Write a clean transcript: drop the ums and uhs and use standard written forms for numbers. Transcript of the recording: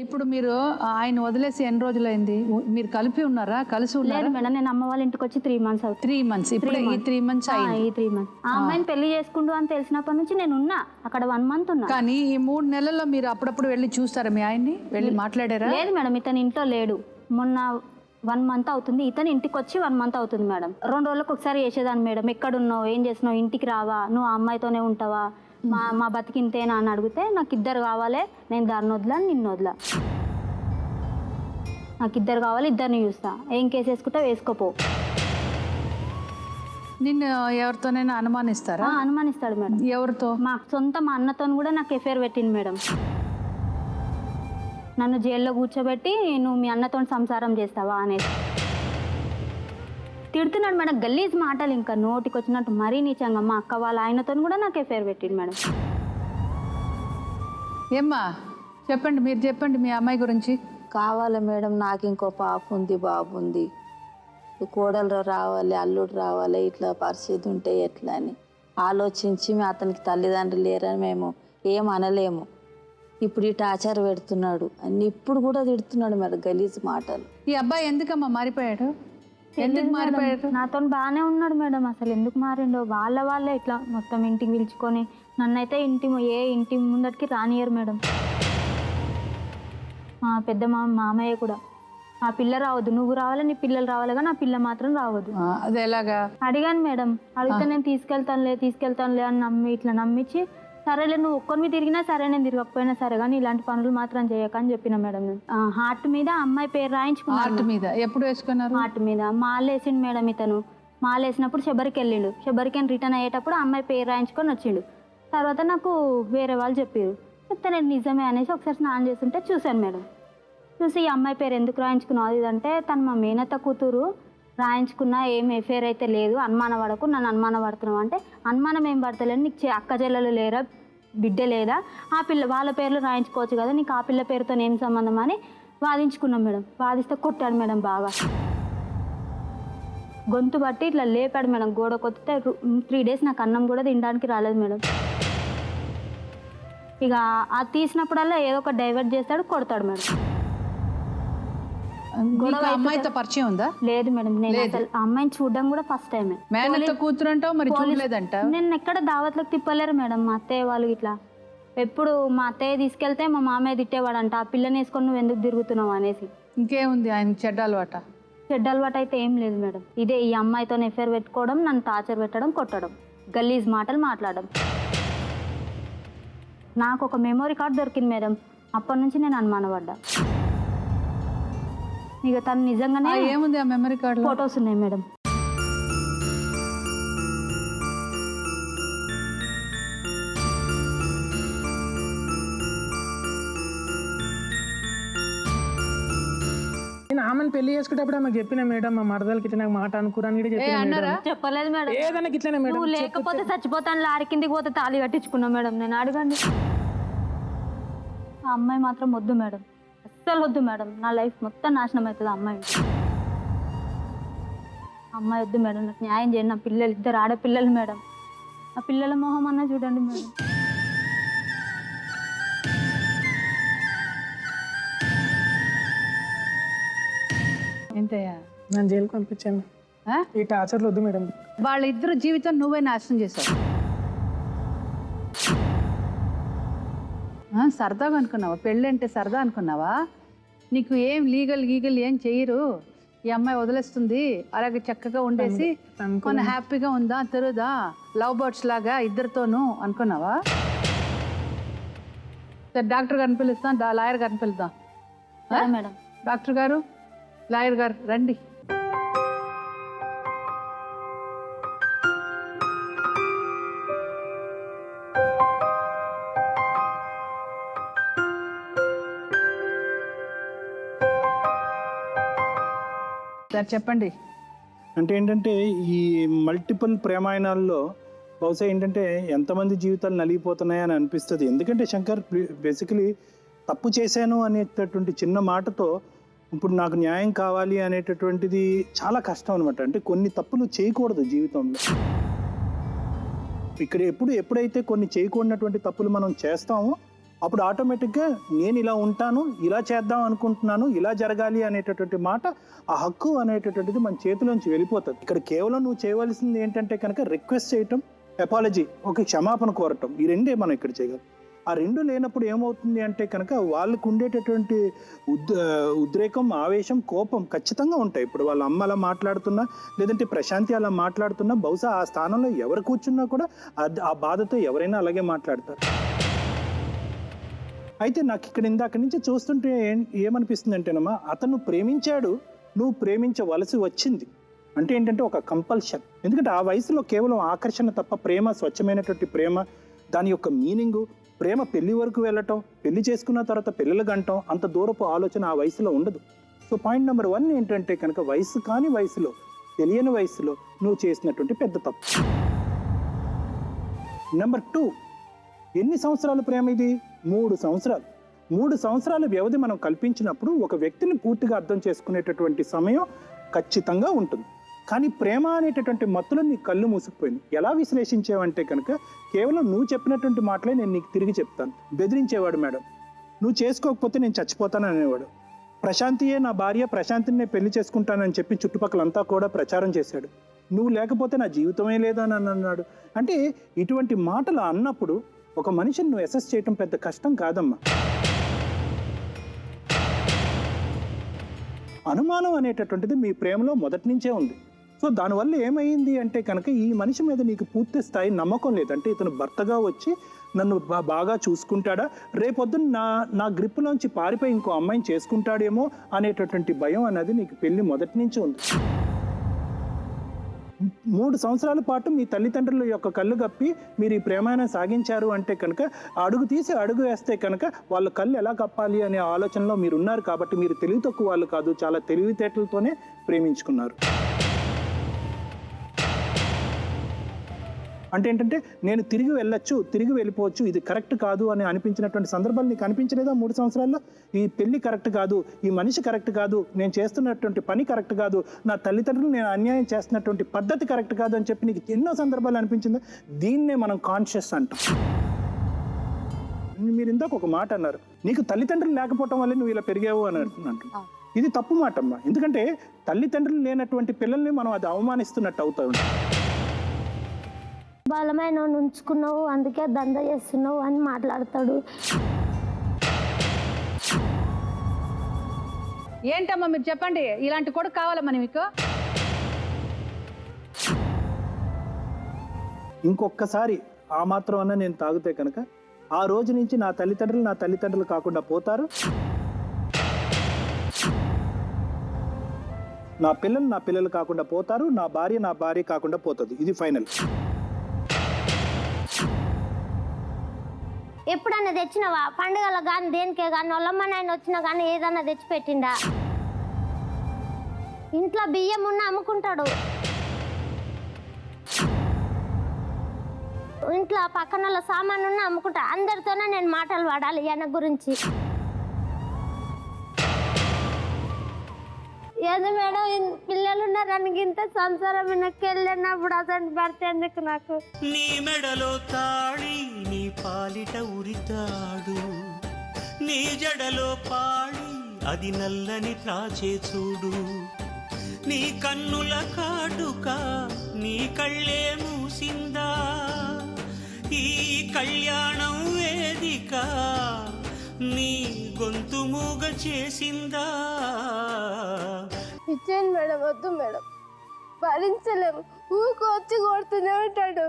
ఇప్పుడు మీరు ఆయన వదిలేసి ఎన్ని రోజులైంది? మీరు కలిపి ఉన్నారా? కలిసి ఉన్నారా? లేదు మేడం, నేను అమ్మ వాళ్ళ ఇంటికి వచ్చి 3 months అవుతుంది. 3 months. ఇప్పుడు ఈ 3 months అయింది. ఈ 3 months ఆ అమ్మాయిని పెళ్లి చేసుకుంటూ అని తెలిసినప్పటి నుంచి నేను ఉన్నా అక్కడ 1 month ఉన్నా. కానీ ఈ 3 నెలల్లో మీరు అప్పుడప్పుడు వెళ్ళి చూస్తారా మీ ఆయన్ని? వెళ్ళి మాట్లాడారా? లేదు మేడం, ఇతను ఇంట్లో లేడు. మొన్న 1 month అవుతుంది, ఇతను ఇంటికి వచ్చి 1 month అవుతుంది మేడం. 2 రోజులకు ఒకసారి చేసేదాన్ని మేడం, ఎక్కడున్నావు, ఏం చేస్తున్నావు, ఇంటికి రావా, నువ్వు ఆ అమ్మాయితోనే ఉంటావా, మా బతికింతేనా అని అడిగితే నాకు 2 కావాలి, నేను దాన్ని వదిలా నిన్ను వదిలా, నాకు 2 కావాలి, 2ని చూస్తా, ఏం కేసు వేసుకుంటా వేసుకోపో. నిన్ను ఎవరితోనైనా అనుమానిస్తారా? అనుమానిస్తాడు మేడం. ఎవరితో? మా అన్నతో కూడా నాకు ఎఫ్ఐఆర్ పెట్టింది మేడం. నన్ను జైల్లో కూర్చోబెట్టి నువ్వు మీ అన్నతో సంసారం చేస్తావా అనేసి తిడుతున్నాడు మేడం. గలీజ్ మాటలు ఇంకా నోటికి వచ్చినట్టు మరీ నీచంగా. మా అక్క వాళ్ళ ఆయనతో కూడా నాకు ఎఫ్ఐఆర్ పెట్టింది మేడం. ఏమ్మా చెప్పండి, మీరు చెప్పండి మీ అమ్మాయి గురించి. కావాలి మేడం, నాకు ఇంకో పాప ఉంది, బాబు ఉంది, కోడలు రావాలి, అల్లుడు రావాలి, ఇట్లా పరిస్థితి ఉంటే ఎట్లా అని ఆలోచించి అతనికి తల్లిదండ్రులు లేరని మేము ఏం అనలేము. ఇప్పుడు ఈ టార్చర్ పెడుతున్నాడు అన్ని, ఇప్పుడు కూడా తిడుతున్నాడు మరి గలీజ్ మాటలు. ఈ అబ్బాయి ఎందుకమ్మా మారిపోయాడు? ఎందుకు మారిపోయాడు? నాతో బాగానే ఉన్నాడు మేడం, అసలు ఎందుకు మారిండో వాళ్ళే ఇట్లా మొత్తం ఇంటికి పిలుచుకొని నన్నైతే ఏ ఇంటి ముందటికి రానియరు మేడం. మా పెద్ద మామయ్య కూడా ఆ పిల్ల రావద్దు, నువ్వు రావాలి, నీ పిల్లలు రావాలిగా, నా పిల్ల మాత్రం రావద్దు. అది ఎలాగా? అడిగాను మేడం, అడిగితే నేను తీసుకెళ్తానులే అని ఇట్లా నమ్మించి, సరేలే నువ్వు ఒక్కరిని తిరిగినా సరే, నేను తిరగకపోయినా సరే, కానీ ఇలాంటి పనులు మాత్రం చేయక అని చెప్పిన మేడం. నేను హార్ట్ మీద అమ్మాయి పేరు రాయించుకున్నాను. హార్ట్ మీద ఎప్పుడు వేసుకున్నారు? హార్ట్ మీద మాల వేసిండు మేడం. ఇతను మాల వేసినప్పుడు శబరికి వెళ్ళిండు, శబరికి రిటర్న్ అయ్యేటప్పుడు అమ్మాయి పేరు రాయించుకొని వచ్చిండు. తర్వాత నాకు వేరే వాళ్ళు చెప్పారు, చెప్తే నేను నిజమే అనేసి ఒకసారి స్నానం చేస్తుంటే చూశాను మేడం. చూసి ఈ అమ్మాయి పేరు ఎందుకు రాయించుకున్నావు అది అంటే, తను మా మేనత్త కూతురు, రాయించుకున్నా ఏం ఎఫ్ఐఆర్ అయితే లేదు, అనుమాన పడకు, నన్ను అనుమాన పడుతున్నావు అంటే, అనుమానం ఏం పడతలేదు, నీకు అక్క చెల్లెలు లేరా, బిడ్డ లేదా, ఆ పిల్ల వాళ్ళ పేర్లు రాయించుకోవచ్చు కదా, నీకు ఆ పిల్ల పేరుతో ఏం సంబంధం అని వాదించుకున్నాం మేడం. వాదిస్తే కొట్టాడు మేడం బాగా, గొంతు బట్టి ఇట్లా లేపాడు మేడం. గోడ కొత్తితే 3 days నాకు అన్నం కూడా తినడానికి రాలేదు మేడం. ఇక అది తీసినప్పుడల్లా ఏదో ఒక డైవర్ట్ చేస్తాడు, కొడతాడు మేడం. అమ్మాయితో పరిచయం ఉందా? లేదు మేడం, నేను అసలు ఆ అమ్మాయిని చూడడం కూడా ఫస్ట్ టైమే. మేనత్త కూతురు అంటావు, మరి చూడలేదంట? నేను ఎక్కడ దావత్లకు తిప్పలేరు మేడం. మా అత్తయ్య వాళ్ళు ఇట్లా ఎప్పుడు మా అత్తయ్య తీసుకెళ్తే మా మామయ్య తిట్టేవాడంట, ఆ పిల్లని వేసుకొని నువ్వు ఎందుకు తిరుగుతున్నావు అనేసి. ఇంకేముంది ఆయన చెడ్డ అలవాట? చెడ్డ అలవాటు అయితే ఏం లేదు మేడం. ఇదే ఈ అమ్మాయితో ఎఫ్ఐఆర్ పెట్టుకోవడం, నన్ను టార్చర్ పెట్టడం, కొట్టడం, గలీజ్ మాటలు మాట్లాడడం. నాకు ఒక మెమొరీ కార్డ్ దొరికింది మేడం, అప్పటి నుంచి నేను అనుమానపడ్డా. ఇక తను నిజంగానే ఏముంది ఆ మెమరీ కార్డ్? ఫొటోస్ ఉన్నాయి మేడం. నేను ఆమెను పెళ్లి చేసుకునేటప్పుడు ఆమెకు చెప్పిన మేడం, మా మరదలకి ఇట్లా నాకు మాట అనుకురాని కూడా చెప్పిన. చెప్పలేదు మేడం, ఏదన్నా ఇట్లనే మేడం, నువ్వు లేకపోతే చచ్చిపోతాను, లారీ కిందికి పోతే తాళి కట్టించుకున్నా మేడం. నేను అడగండి, ఆ అమ్మాయి మాత్రం వద్దు మేడం, అస్సలు వద్దు మేడం. నా లైఫ్ మొత్తం నాశనం అవుతుంది ఆ అమ్మాయి. అమ్మాయి వద్దు మేడం, నాకు న్యాయం చేయండి. నా పిల్లలు 2 ఆడపిల్లలు మేడం, ఆ పిల్లల మొహం అన్నా చూడండి మేడం. ఎంతయ్యా? నన్ను జైలుకి పంపించాను. ఈ టార్చర్లు వద్దు మేడం. వాళ్ళిద్దరు జీవితం నువ్వే నాశనం చేసావు. సరదాగా అనుకున్నావా? పెళ్ళి అంటే సరదా అనుకున్నావా? నీకు ఏం లీగల్ ఏం చెయ్యరు, ఈ అమ్మాయి వదిలేస్తుంది, అలాగే చక్కగా ఉండేసి మన హ్యాపీగా ఉందా, తిరుగుదా, లవ్ బర్డ్స్ లాగా ఇద్దరితోనూ అనుకున్నావా? సరే, డాక్టర్ గారిని పిలుస్తాం, లాయర్ గారిని పిలుద్దాం. మేడం, డాక్టర్ గారు, లాయర్ గారు రండి. సార్ చెప్పండి. అంటే ఏంటంటే ఈ మల్టిపుల్ ప్రేమాయణాల్లో బహుశా ఏంటంటే ఎంతమంది జీవితాలు నలిగిపోతున్నాయని అనిపిస్తుంది. ఎందుకంటే శంకర్ బేసికలీ తప్పు చేశాను అనేటటువంటి చిన్న మాటతో ఇప్పుడు నాకు న్యాయం కావాలి అనేటటువంటిది చాలా కష్టం అనమాట. అంటే కొన్ని తప్పులు చేయకూడదు జీవితంలో. ఇక్కడ ఎప్పుడైతే కొన్ని చేయకూడనటువంటి తప్పులు మనం చేస్తామో అప్పుడు ఆటోమేటిక్గా నేను ఇలా ఉంటాను, ఇలా చేద్దాం అనుకుంటున్నాను, ఇలా జరగాలి అనేటటువంటి మాట, ఆ హక్కు అనేటటువంటిది మన చేతిలోంచి వెళ్ళిపోతుంది. ఇక్కడ కేవలం నువ్వు చేయవలసింది ఏంటంటే కనుక రిక్వెస్ట్ చేయటం, అపాలజీ, ఒక క్షమాపణ కోరటం, ఈ రెండే మనం ఇక్కడ చేయగలం. ఆ రెండు లేనప్పుడు ఏమవుతుంది అంటే కనుక వాళ్ళకు ఉండేటటువంటి ఉద్రేకం, ఆవేశం, కోపం ఖచ్చితంగా ఉంటాయి. ఇప్పుడు వాళ్ళ అమ్మ అలా మాట్లాడుతున్నా, లేదంటే ప్రశాంతి అలా మాట్లాడుతున్నా, బహుశా ఆ స్థానంలో ఎవరు కూర్చున్నా కూడా ఆ బాధతో ఎవరైనా అలాగే మాట్లాడతారు. అయితే నాకు ఇక్కడ ఇందాక నుంచి చూస్తుంటే ఏమనిపిస్తుంది అంటేనమ్మా, అతను ప్రేమించాడు, నువ్వు ప్రేమించవలసి వచ్చింది. అంటే ఏంటంటే ఒక కంపల్షన్. ఎందుకంటే ఆ వయసులో కేవలం ఆకర్షణ తప్ప ప్రేమ, స్వచ్ఛమైనటువంటి ప్రేమ, దాని యొక్క మీనింగు, ప్రేమ పెళ్లి వరకు వెళ్ళటం, పెళ్లి చేసుకున్న తర్వాత పిల్లలు గంటం, అంత దూరపు ఆలోచన ఆ వయసులో ఉండదు. సో పాయింట్ నెంబర్ 1 ఏంటంటే కనుక వయసు కాని వయసులో, తెలియని వయసులో నువ్వు చేసినటువంటి పెద్ద తప్పు. నెంబర్ 2, ఎన్ని సంవత్సరాల ప్రేమ ఇది? 3 సంవత్సరాలు. 3 సంవత్సరాల వ్యవధి మనం కల్పించినప్పుడు ఒక వ్యక్తిని పూర్తిగా అర్థం చేసుకునేటటువంటి సమయం ఖచ్చితంగా ఉంటుంది. కానీ ప్రేమ అనేటటువంటి మత్తులో నీ కళ్ళు మూసుకుపోయింది. ఎలా విశ్లేషించేవంటే కనుక కేవలం నువ్వు చెప్పినటువంటి మాటలే నేను నీకు తిరిగి చెప్తాను. బెదిరించేవాడు మేడం, నువ్వు చేసుకోకపోతే నేను చచ్చిపోతాను అనేవాడు. ప్రశాంతియే నా భార్య, ప్రశాంతిని నేను పెళ్లి చేసుకుంటానని చెప్పి చుట్టుపక్కలంతా కూడా ప్రచారం చేశాడు. నువ్వు లేకపోతే నా జీవితమే లేదని అన్నాడు. అంటే ఇటువంటి మాటలు అన్నప్పుడు ఒక మనిషిని నువ్వు అసెస్ చేయటం పెద్ద కష్టం కాదమ్మా. అనుమానం అనేటటువంటిది మీ ప్రేమలో మొదటి నుంచే ఉంది. సో దానివల్ల ఏమైంది అంటే కనుక ఈ మనిషి మీద నీకు పూర్తి స్థాయి నమ్మకం లేదు. అంటే ఇతను భర్తగా వచ్చి నన్ను బాగా చూసుకుంటాడా, రేపొద్దున నా గ్రిప్లోంచి పారిపోయి ఇంకో అమ్మాయిని చేసుకుంటాడేమో అనేటటువంటి భయం అనేది నీకు పెళ్లి మొదటి నుంచి ఉంది. 3 సంవత్సరాల పాటు మీ తల్లిదండ్రుల యొక్క కళ్ళు కప్పి మీరు ఈ ప్రేమాన్ని సాగించారు అంటే కనుక అడుగు తీసి అడుగు వేస్తే కనుక వాళ్ళ కళ్ళు ఎలా కప్పాలి అనే ఆలోచనలో మీరు ఉన్నారు. కాబట్టి మీరు తెలివి తక్కువ వాళ్ళు కాదు, చాలా తెలివితేటలతోనే ప్రేమించుకున్నారు. అంటే ఏంటంటే నేను తిరిగి వెళ్ళొచ్చు, తిరిగి వెళ్ళిపోవచ్చు, ఇది కరెక్ట్ కాదు అని అనిపించినటువంటి సందర్భాలు నీకు అనిపించలేదా 3 సంవత్సరాల్లో? ఈ పెళ్లి కరెక్ట్ కాదు, ఈ మనిషి కరెక్ట్ కాదు, నేను చేస్తున్నటువంటి పని కరెక్ట్ కాదు, నా తల్లిదండ్రులు నేను అన్యాయం చేస్తున్నటువంటి పద్ధతి కరెక్ట్ కాదు అని చెప్పి నీకు ఎన్నో సందర్భాలు అనిపించిందా? దీన్నే మనం కాన్షియస్ అంటాం. మీరు ఇందాక ఒక మాట అన్నారు, నీకు తల్లిదండ్రులు లేకపోవటం వల్ల నువ్వు ఇలా పెరిగావు అని అంటున్నా. ఇది తప్పు మాట అమ్మా. ఎందుకంటే తల్లిదండ్రులు లేనటువంటి పిల్లల్ని మనం అది అవమానిస్తున్నట్టు అవుతాం. బలమైన ఉంచుకున్నావు, అందుకే దంద చేస్తున్నావు అని మాట్లాడతాడు. ఏంటమ్మా మీరు చెప్పండి, ఇలాంటి కొడుకు కావాలమ్మా మీకు? ఇంకొకసారి ఆ మాత్రం అన్న నేను తాగితే కనుక ఆ రోజు నుంచి నా తల్లిదండ్రులు కాకుండా పోతారు, నా పిల్లలు కాకుండా పోతారు, నా భార్య కాకుండా పోతుంది. ఇది ఫైనల్. ఎప్పుడన్నా తెచ్చినావా? పండుగల కానీ దేనికే కానీ వాళ్ళమ్మ నాయన వచ్చినా కానీ ఏదన్నా తెచ్చిపెట్టిండా? ఇంట్లో బియ్యం ఉన్న అమ్ముకుంటాడు, ఇంట్లో పక్కన వాళ్ళ సామాను ఉన్న అమ్ముకుంటా. అందరితోనే నేను మాటలు పడాలి ఈయన గురించి. ఏది మేడం, పిల్లలు ఉన్నారని ఇంత సంసారం వెళ్ళినప్పుడు అతను భర్త ఎందుకు నాకు? నీ మెడలో తాళి, నీ పాలిట ఉరితాడు, నీ జడలో పాళి, అది నల్లని త్రాచే చూడు, నీ కన్నుల కాటుక, నీ కళ్ళే మూసిందా, ఈ కళ్యాణం వేదిక నీ గొంతు మూగ చేసిందా? ఇచ్చేయండి మేడం, వద్దు మేడం, భరించలేము, ఊరికి వచ్చి కొడుతూనే ఉంటాడు.